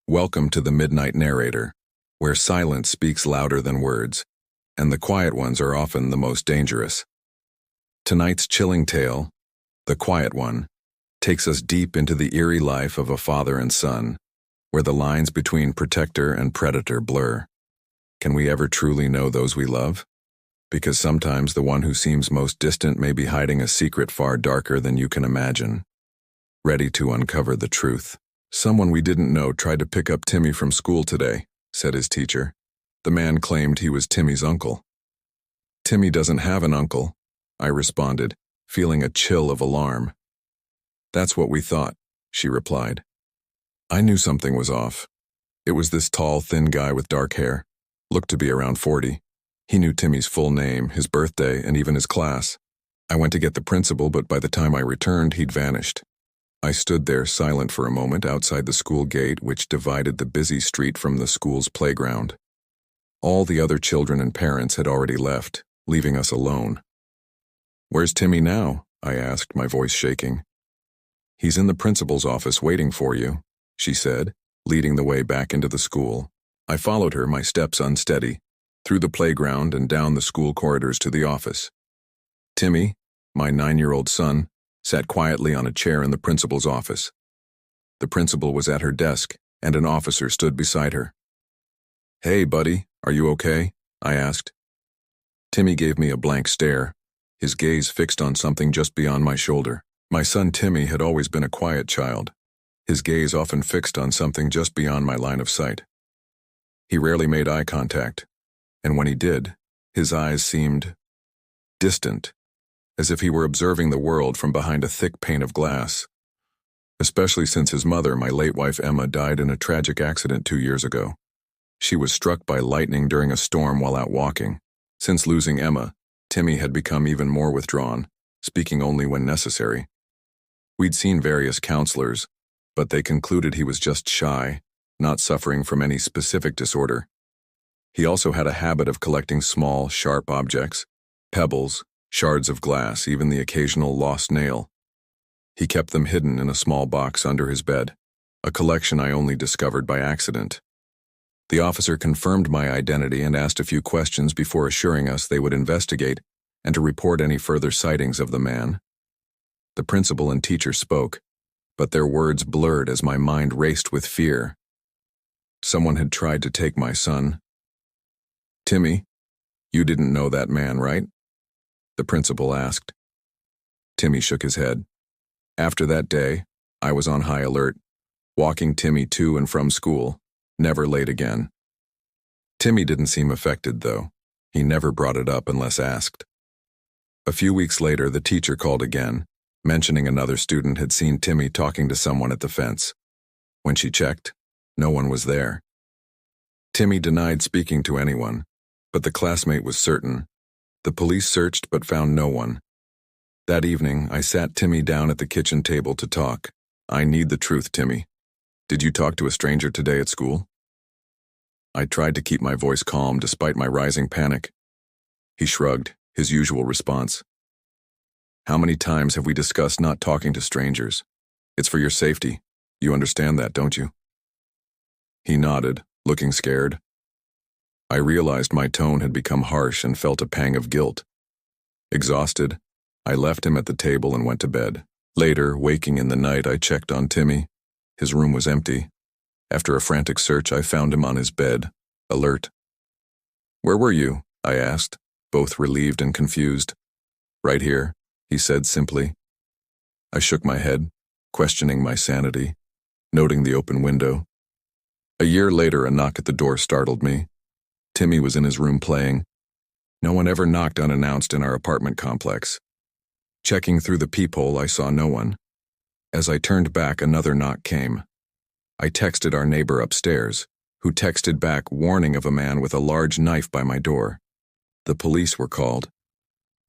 Welcome to the Midnight Narrator, where silence speaks louder than words, and the quiet ones are often the most dangerous. Tonight's chilling tale, The Quiet One, takes us deep into the eerie life of a father and son, where the lines between protector and predator blur. Can we ever truly know those we love? Because sometimes the one who seems most distant may be hiding a secret far darker than you can imagine. Ready to uncover the truth. "Someone we didn't know tried to pick up Timmy from school today," said his teacher. The man claimed he was Timmy's uncle. "Timmy doesn't have an uncle," I responded, feeling a chill of alarm. "That's what we thought," she replied. I knew something was off. It was this tall, thin guy with dark hair, looked to be around 40. He knew Timmy's full name, his birthday, and even his class. I went to get the principal, but by the time I returned, he'd vanished. I stood there silent for a moment outside the school gate which divided the busy street from the school's playground. All the other children and parents had already left, leaving us alone. "Where's Timmy now?" I asked, my voice shaking. "He's in the principal's office waiting for you," she said, leading the way back into the school. I followed her, my steps unsteady, through the playground and down the school corridors to the office. Timmy, my 9-year-old son, sat quietly on a chair in the principal's office. The principal was at her desk, and an officer stood beside her. "Hey, buddy, are you okay?" I asked. Timmy gave me a blank stare, his gaze fixed on something just beyond my shoulder. My son Timmy had always been a quiet child, his gaze often fixed on something just beyond my line of sight. He rarely made eye contact, and when he did, his eyes seemed distant, as if he were observing the world from behind a thick pane of glass. Especially since his mother, my late wife Emma, died in a tragic accident 2 years ago. She was struck by lightning during a storm while out walking. Since losing Emma, Timmy had become even more withdrawn, speaking only when necessary. We'd seen various counselors, but they concluded he was just shy, not suffering from any specific disorder. He also had a habit of collecting small, sharp objects, pebbles, shards of glass, even the occasional lost nail. He kept them hidden in a small box under his bed, a collection I only discovered by accident. The officer confirmed my identity and asked a few questions before assuring us they would investigate and to report any further sightings of the man. The principal and teacher spoke, but their words blurred as my mind raced with fear. Someone had tried to take my son. "Timmy, you didn't know that man, right?" the principal asked. Timmy shook his head. After that day, I was on high alert, walking Timmy to and from school, never late again. Timmy didn't seem affected, though. He never brought it up unless asked. A few weeks later, the teacher called again, mentioning another student had seen Timmy talking to someone at the fence. When she checked, no one was there. Timmy denied speaking to anyone, but the classmate was certain. The police searched but found no one. That evening, I sat Timmy down at the kitchen table to talk. "I need the truth, Timmy. Did you talk to a stranger today at school?" I tried to keep my voice calm despite my rising panic. He shrugged, his usual response. "How many times have we discussed not talking to strangers? It's for your safety. You understand that, don't you?" He nodded, looking scared. I realized my tone had become harsh and felt a pang of guilt. Exhausted, I left him at the table and went to bed. Later, waking in the night, I checked on Timmy. His room was empty. After a frantic search, I found him on his bed, alert. "Where were you?" I asked, both relieved and confused. "Right here," he said simply. I shook my head, questioning my sanity, noting the open window. A year later, a knock at the door startled me. Timmy was in his room playing. No one ever knocked unannounced in our apartment complex. Checking through the peephole, I saw no one. As I turned back, another knock came. I texted our neighbor upstairs, who texted back warning of a man with a large knife by my door. The police were called.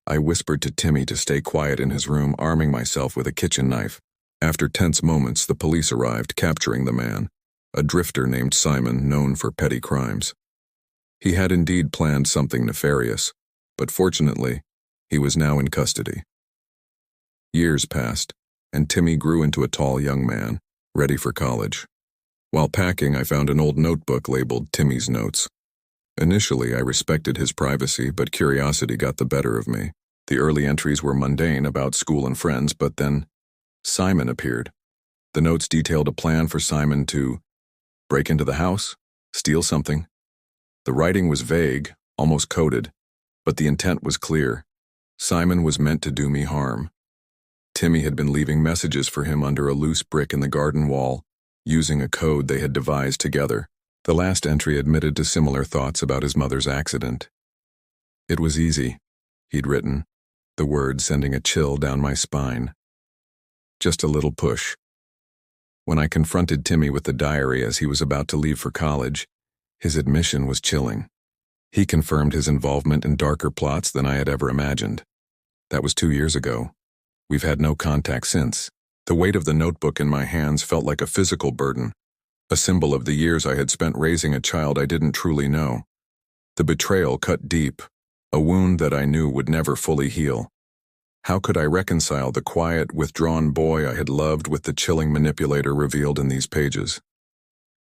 I whispered to Timmy to stay quiet in his room, arming myself with a kitchen knife. After tense moments, the police arrived, capturing the man, a drifter named Simon, known for petty crimes. He had indeed planned something nefarious, but fortunately, he was now in custody. Years passed, and Timmy grew into a tall young man, ready for college. While packing, I found an old notebook labeled Timmy's Notes. Initially, I respected his privacy, but curiosity got the better of me. The early entries were mundane about school and friends, but then Simon appeared. The notes detailed a plan for Simon to break into the house, steal something. The writing was vague, almost coded, but the intent was clear. Simon was meant to do me harm. Timmy had been leaving messages for him under a loose brick in the garden wall, using a code they had devised together. The last entry admitted to similar thoughts about his mother's accident. "It was easy," he'd written, the words sending a chill down my spine. Just a little push. When I confronted Timmy with the diary as he was about to leave for college, his admission was chilling. He confirmed his involvement in darker plots than I had ever imagined. That was 2 years ago. We've had no contact since. The weight of the notebook in my hands felt like a physical burden, a symbol of the years I had spent raising a child I didn't truly know. The betrayal cut deep, a wound that I knew would never fully heal. How could I reconcile the quiet, withdrawn boy I had loved with the chilling manipulator revealed in these pages?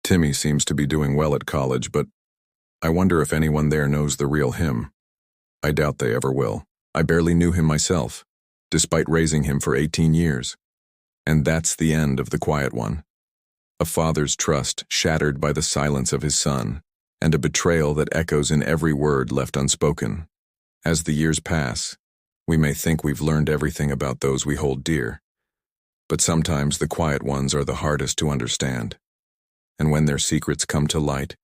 Timmy seems to be doing well at college, but I wonder if anyone there knows the real him. I doubt they ever will. I barely knew him myself, despite raising him for 18 years. And that's the end of the quiet one. A father's trust shattered by the silence of his son, and a betrayal that echoes in every word left unspoken. As the years pass, we may think we've learned everything about those we hold dear. But sometimes the quiet ones are the hardest to understand. And when their secrets come to light,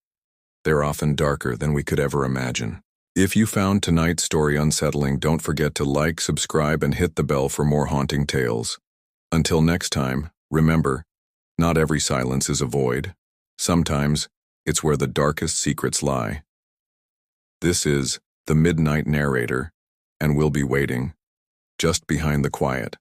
they're often darker than we could ever imagine. If you found tonight's story unsettling, don't forget to like, subscribe, and hit the bell for more haunting tales. Until next time, remember, not every silence is a void. Sometimes, it's where the darkest secrets lie. This is The Midnight Narrator, and we'll be waiting, just behind the quiet.